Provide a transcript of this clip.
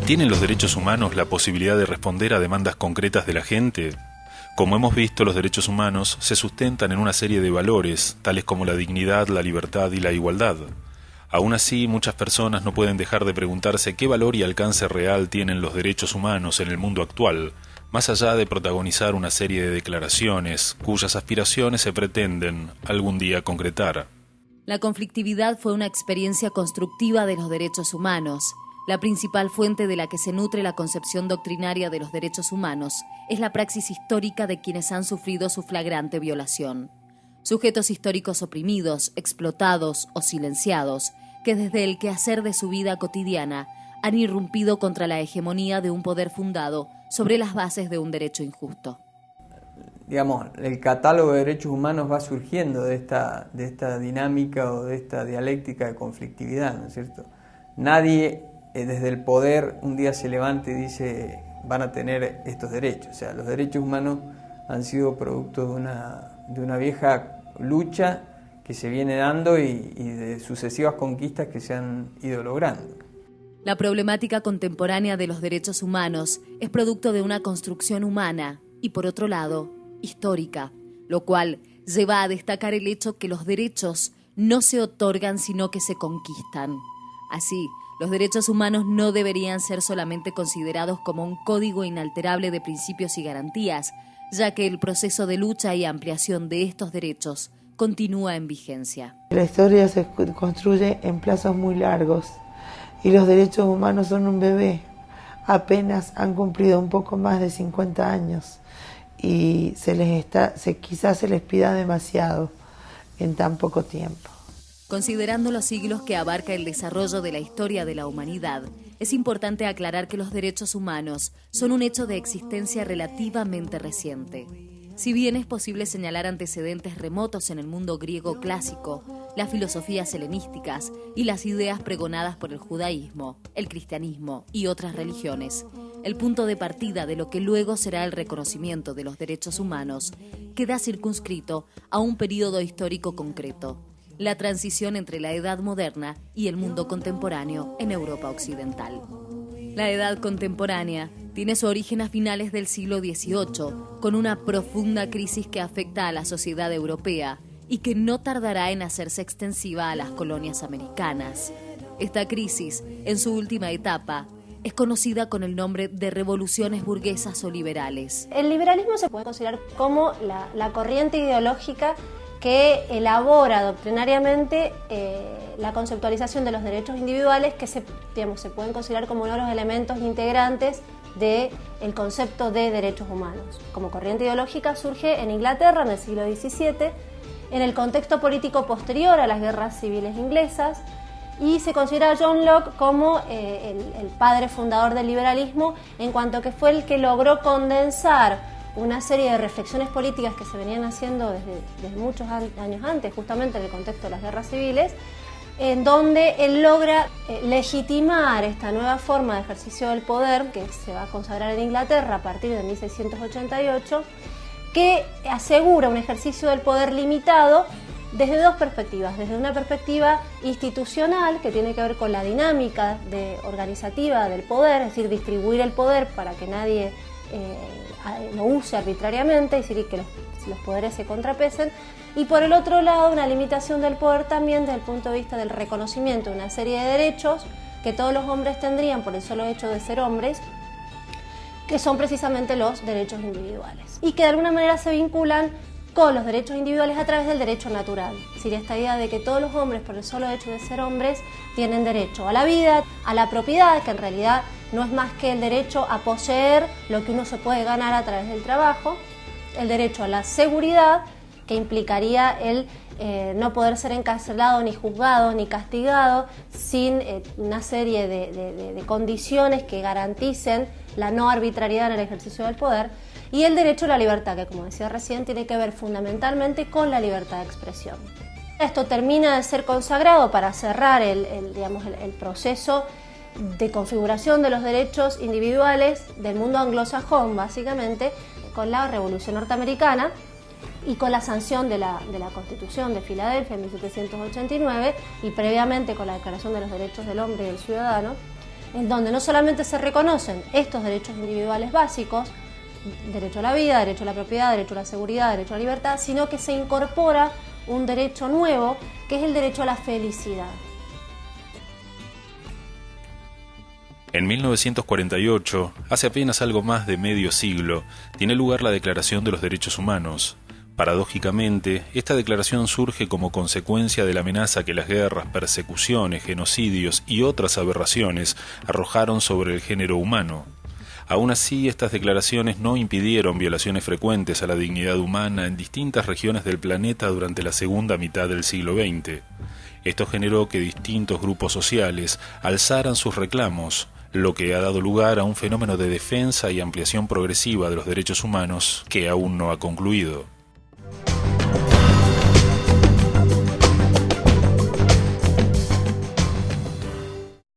¿Tienen los derechos humanos la posibilidad de responder a demandas concretas de la gente? Como hemos visto, los derechos humanos se sustentan en una serie de valores, tales como la dignidad, la libertad y la igualdad. Aún así, muchas personas no pueden dejar de preguntarse qué valor y alcance real tienen los derechos humanos en el mundo actual, más allá de protagonizar una serie de declaraciones cuyas aspiraciones se pretenden algún día concretar. La conflictividad fue una experiencia constructiva de los derechos humanos. La principal fuente de la que se nutre la concepción doctrinaria de los derechos humanos es la praxis histórica de quienes han sufrido su flagrante violación. Sujetos históricos oprimidos, explotados o silenciados, que desde el quehacer de su vida cotidiana han irrumpido contra la hegemonía de un poder fundado sobre las bases de un derecho injusto. Digamos, el catálogo de derechos humanos va surgiendo de esta dinámica o de esta dialéctica de conflictividad, ¿no es cierto? Nadie desde el poder un día se levanta y dice van a tener estos derechos. O sea, los derechos humanos han sido producto de una vieja lucha que se viene dando y de sucesivas conquistas que se han ido logrando. La problemática contemporánea de los derechos humanos es producto de una construcción humana y, por otro lado, histórica, lo cual lleva a destacar el hecho que los derechos no se otorgan sino que se conquistan. Así, los derechos humanos no deberían ser solamente considerados como un código inalterable de principios y garantías, ya que el proceso de lucha y ampliación de estos derechos continúa en vigencia. La historia se construye en plazos muy largos y los derechos humanos son un bebé. Apenas han cumplido un poco más de 50 años y quizás se les pida demasiado en tan poco tiempo. Considerando los siglos que abarca el desarrollo de la historia de la humanidad, es importante aclarar que los derechos humanos son un hecho de existencia relativamente reciente. Si bien es posible señalar antecedentes remotos en el mundo griego clásico, las filosofías helenísticas y las ideas pregonadas por el judaísmo, el cristianismo y otras religiones, el punto de partida de lo que luego será el reconocimiento de los derechos humanos queda circunscrito a un período histórico concreto: la transición entre la Edad Moderna y el mundo contemporáneo en Europa Occidental. La Edad Contemporánea tiene su origen a finales del siglo XVIII, con una profunda crisis que afecta a la sociedad europea y que no tardará en hacerse extensiva a las colonias americanas. Esta crisis, en su última etapa, es conocida con el nombre de revoluciones burguesas o liberales. El liberalismo se puede considerar como la corriente ideológica que elabora doctrinariamente la conceptualización de los derechos individuales que se pueden considerar como uno de los elementos integrantes del concepto de derechos humanos. Como corriente ideológica surge en Inglaterra en el siglo XVII, en el contexto político posterior a las guerras civiles inglesas, y se considera a John Locke como el padre fundador del liberalismo, en cuanto que fue el que logró condensar una serie de reflexiones políticas que se venían haciendo desde muchos años antes, justamente en el contexto de las guerras civiles, en donde él logra legitimar esta nueva forma de ejercicio del poder que se va a consagrar en Inglaterra a partir de 1688, que asegura un ejercicio del poder limitado desde dos perspectivas: desde una perspectiva institucional, que tiene que ver con la dinámica organizativa del poder, es decir, distribuir el poder para que nadie lo use arbitrariamente, es decir, que los poderes se contrapesen, y por el otro lado una limitación del poder también desde el punto de vista del reconocimiento de una serie de derechos que todos los hombres tendrían por el solo hecho de ser hombres, que son precisamente los derechos individuales, y que de alguna manera se vinculan con los derechos individuales a través del derecho natural. Es decir, esta idea de que todos los hombres, por el solo hecho de ser hombres, tienen derecho a la vida, a la propiedad, que en realidad no es más que el derecho a poseer lo que uno se puede ganar a través del trabajo, el derecho a la seguridad, que implicaría el no poder ser encarcelado, ni juzgado, ni castigado, sin una serie de condiciones que garanticen la no arbitrariedad en el ejercicio del poder, y el derecho a la libertad, que, como decía recién, tiene que ver fundamentalmente con la libertad de expresión. Esto termina de ser consagrado para cerrar el proceso de configuración de los derechos individuales del mundo anglosajón, básicamente, con la Revolución Norteamericana y con la sanción de la Constitución de Filadelfia en 1789 y previamente con la Declaración de los Derechos del Hombre y del Ciudadano. en donde no solamente se reconocen estos derechos individuales básicos, derecho a la vida, derecho a la propiedad, derecho a la seguridad, derecho a la libertad, sino que se incorpora un derecho nuevo, que es el derecho a la felicidad. En 1948, hace apenas algo más de medio siglo, tiene lugar la Declaración de los Derechos Humanos. Paradójicamente, esta declaración surge como consecuencia de la amenaza que las guerras, persecuciones, genocidios y otras aberraciones arrojaron sobre el género humano. Aún así, estas declaraciones no impidieron violaciones frecuentes a la dignidad humana en distintas regiones del planeta durante la segunda mitad del siglo XX. Esto generó que distintos grupos sociales alzaran sus reclamos, lo que ha dado lugar a un fenómeno de defensa y ampliación progresiva de los derechos humanos que aún no ha concluido.